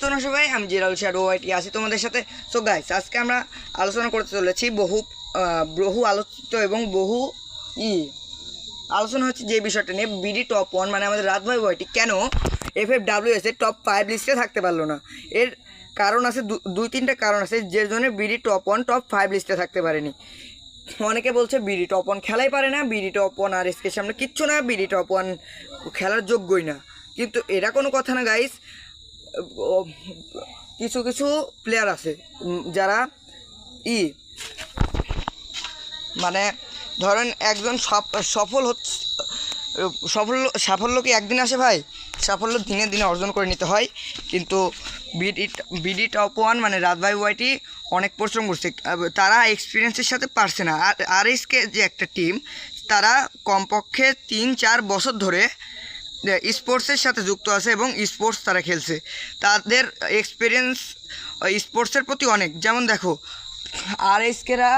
তোমরা সবাই, আমি জিরাল শ্যাডো ওয়াইটি আছি তোমাদের সাথে। সো গাইস, আজকে আমরা আলোচনা করতে চলেছি বহু আলোচিত এবং আলোচনা হচ্ছে যে বিষয়টা নিয়ে, বিডি টপ 1 মানে আমাদের রাত ভাই ওয়াইটি কেন FFWS এর টপ 5 লিস্টে থাকতে পারলো না। এর কারণ আছে, দুই তিনটা কারণ আছে যে জন্য বিডি টপ 1 টপ 5 লিস্টে থাকতে পারেনি। অনেকে বলছে বিডি টপ 1 খেলাই পারে না, বিডি টপ 1 আর এসকে সামনে কিচ্ছু না, বিডি টপ 1 খেলার যোগ্যই না। কিন্তু এটা কোনো কথা না গাইস। কিছু কিছু প্লেয়ার আছে যারা মানে ধরেন একজন সাফল্য কি একদিন আসে ভাই? সাফল্য দিনে দিনে অর্জন করে নিতে হয়। কিন্তু বিডি টপ 1 মানে রাত ভাই ওয়াইটি অনেক পরিশ্রম করছে, তারা এক্সপিরিয়েন্সের সাথে পারছে না। আর এসকে যে একটা টিম, তারা কমপক্ষে 3-4 বছর ধরে স্পোর্টসের সাথে যুক্ত আছে এবং স্পোর্টস তারা খেলছে। তাদের এক্সপিরিয়েন্স স্পোর্টসের প্রতি অনেক। যেমন দেখো, আর এসকেরা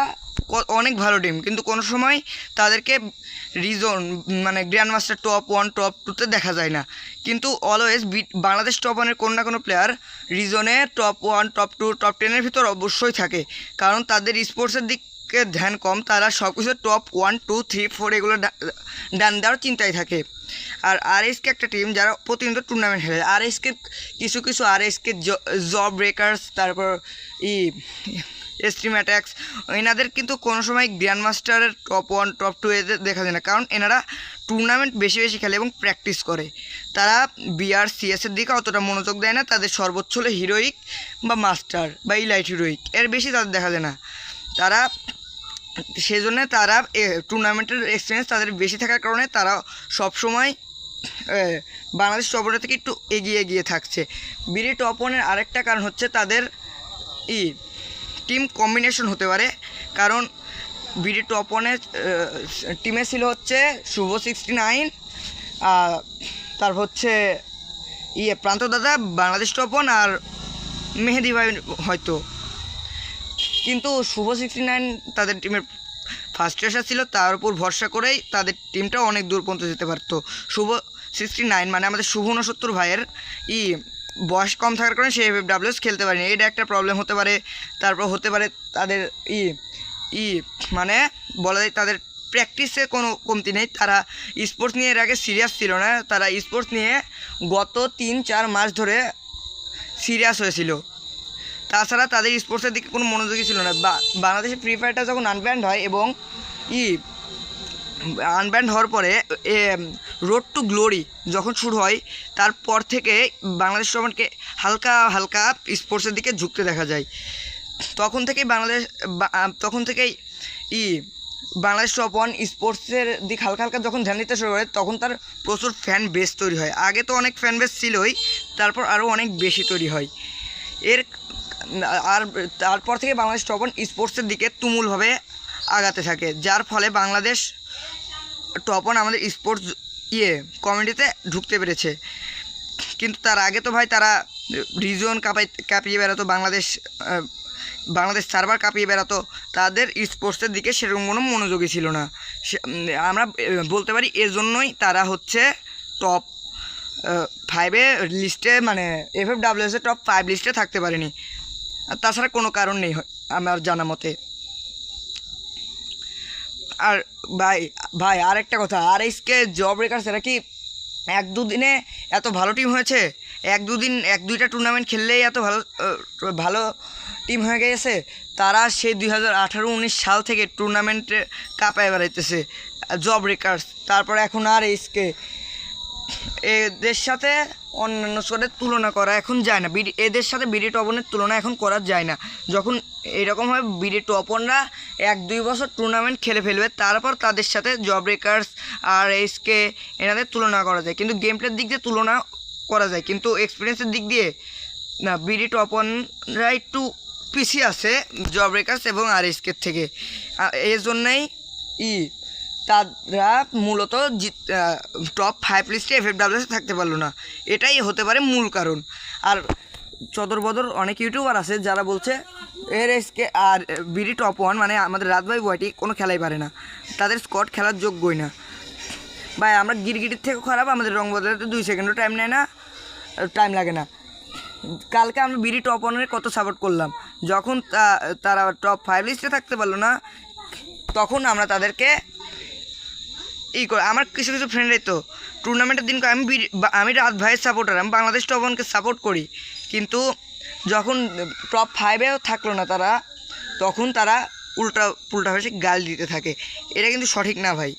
অনেক ভালো টিম, কিন্তু কোনো সময় তাদেরকে রিজন মানে গ্র্যান্ড মাস্টার টপ 1 টপ 2-তে দেখা যায় না। কিন্তু অলওয়েজ বাংলাদেশ টপ 1-এর কোনো না কোনো প্লেয়ার রিজনে টপ 1 টপ 2 টপ 10-এর ভিতর অবশ্যই থাকে, কারণ তাদের স্পোর্টসের দিকে ধ্যান কম। তারা সব কিছু টপ 1 2 3 4 এগুলো ডান দেওয়ার চিন্তায় থাকে। আর এসকে একটা টিম যারা প্রতিনিয়ত টুর্নামেন্ট খেলে। আর এসকে কিছু আর এসকে জব ব্রেকার্স, তারপর এক্সট্রিম অ্যাটাক্স, এনাদের কিন্তু কোনো সময় গ্র্যান্ড মাস্টারের টপ 1 টপ 2 এদের দেখা যায় না, কারণ এনারা টুর্নামেন্ট বেশি খেলে এবং প্র্যাকটিস করে। তারা বিআর সিএসের দিকে অতটা মনোযোগ দেয় না। তাদের সর্বোচ্চ হলো হিরোইক বা মাস্টার বা ইলাইট হিরোইক, এর বেশি তাদের দেখা যায় না। তারা সেই জন্য তারা টুর্নামেন্টের এক্সপিরিয়েন্স তাদের বেশি থাকার কারণে তারা সবসময় বাংলাদেশ টপ 1 থেকে একটু এগিয়ে থাকছে। বিডি টপ 1-এর আরেকটা কারণ হচ্ছে তাদের টিম কম্বিনেশন হতে পারে, কারণ বিডি টপ 1-এর টিমে ছিল হচ্ছে শুভ 69, তারপর হচ্ছে প্রান্ত দাদা বাংলাদেশ টপ 1 আর মেহেদি ভাই হয়তো। কিন্তু শুভ 69 তাদের টিমের ফার্স্ট রেসার ছিল, তার উপর ভরসা করেই তাদের টিমটা অনেক দূর পর্যন্ত যেতে পারতো। শুভ 69 মানে আমাদের শুভ 69 ভাইয়ের বয়স কম থাকার কারণে সে FFWS খেলতে পারেনি, এটা একটা প্রবলেম হতে পারে। তারপর হতে পারে তাদের মানে বলা যায় তাদের প্র্যাকটিসে কোনো কমতি নেই। তারা স্পোর্টস নিয়ে এর আগে সিরিয়াস ছিল না, তারা স্পোর্টস নিয়ে গত 3-4 মাস ধরে সিরিয়াস হয়েছিল। তাছাড়া তাদের স্পোর্টসের দিকে কোনো মনোযোগী ছিল না। বাংলাদেশে ফ্রি ফায়ারটা যখন আনব্যান্ড হয় এবং আনব্যান্ড হওয়ার পরে রোড টু গ্লোরি যখন শুরু হয়, তারপর থেকে বাংলাদেশ টপনকে হালকা স্পোর্টসের দিকে ঝুঁকতে দেখা যায়। তখন থেকেই বাংলাদেশ টপ 1 স্পোর্টসের দিক হালকা যখন ধ্যান দিতে শুরু করে, তখন তার প্রচুর ফ্যান বেস তৈরি হয়। আগে তো অনেক ফ্যান বেস ছিলই, তারপর আরও অনেক বেশি তৈরি হয়। তারপর থেকে বাংলাদেশ টপ 1 স্পোর্টসের দিকে তুমুলভাবে আগাতে থাকে, যার ফলে বাংলাদেশ টপ 1 আমাদের স্পোর্টস কমিউনিটিতে ঢুকতে পেরেছে। কিন্তু তার আগে তো ভাই তারা রিজন কাঁপিয়ে বেড়াতো, বাংলাদেশ সার্ভার কাঁপিয়ে বেড়াতো। তাদের স্পোর্টসের দিকে সেরকম কোনো মনোযোগী ছিল না। আমরা বলতে পারি এজন্যই তারা হচ্ছে টপ 5-এ লিস্টে মানে FFWS-এর টপ 5 লিস্টে থাকতে পারেনি। আর তাছাড়া কোনো কারণ নেই আমার জানা মতে। আর ভাই আরেকটা কথা, আর এসকে জব ব্রেকার্স এরা কি 1-2 দিনে এত ভালো টিম হয়েছে? 1-2টা টুর্নামেন্ট খেললেই এত ভালো টিম হয়ে গেছে? তারা সেই 2018-19 সাল থেকে টুর্নামেন্টে কাঁপায় বেড়াইতেছে জব ব্রেকার্স। তারপর এখন আর এসকে, এদের সাথে অন্যান্য স্কোয়াডের তুলনা করা এখন যায় না। এদের সাথে বিডি টপ 1-এর তুলনা এখন করা যায় না। যখন এরকমভাবে বিডি টপ 1-রা 1-2 বছর টুর্নামেন্ট খেলে ফেলবে, তারপর তাদের সাথে জব ব্রেকার্স আর এসকে এনাদের তুলনা করা যায়। কিন্তু গেম প্লের দিক দিয়ে তুলনা করা যায়, কিন্তু এক্সপিরিয়েন্সের দিক দিয়ে না, বিডি টপ 1-রা একটু পিছিয়ে আছে জব ব্রেকার্স এবং আর এসকের থেকে। এই জন্যই তারা মূলত টপ 5 লিস্টে FFWS থাকতে পারলো না, এটাই হতে পারে মূল কারণ। আর চদর অনেক ইউটিউবার আছে যারা বলছে এসকে আর বিডি টপ 1 মানে আমাদের রাত ভাই ওয়াইটি কোনো খেলাই পারে না, তাদের স্কোয়াড খেলার যোগ্যই না। ভাই আমরা গিরগিটির থেকেও খারাপ, আমাদের রং বদলাতে 2 সেকেন্ডও টাইম লাগে না। কালকে আমরা বিডি টপ 1-এর কত সাপোর্ট করলাম, যখন তারা টপ 5 লিস্টে থাকতে পারলো না তখন আমরা তাদেরকে করে। আমার কিছু কিছু ফ্রেন্ডরাই তো টুর্নামেন্টের দিন আমি রাত ভাইয়ের সাপোর্টার, আমি বাংলাদেশ টপ 1-কে সাপোর্ট করি, কিন্তু যখন টপ 5-এও থাকলো না তারা, তখন তারা উল্টা পুল্টা হয়ে গাল দিতে থাকে। এটা কিন্তু সঠিক না ভাই।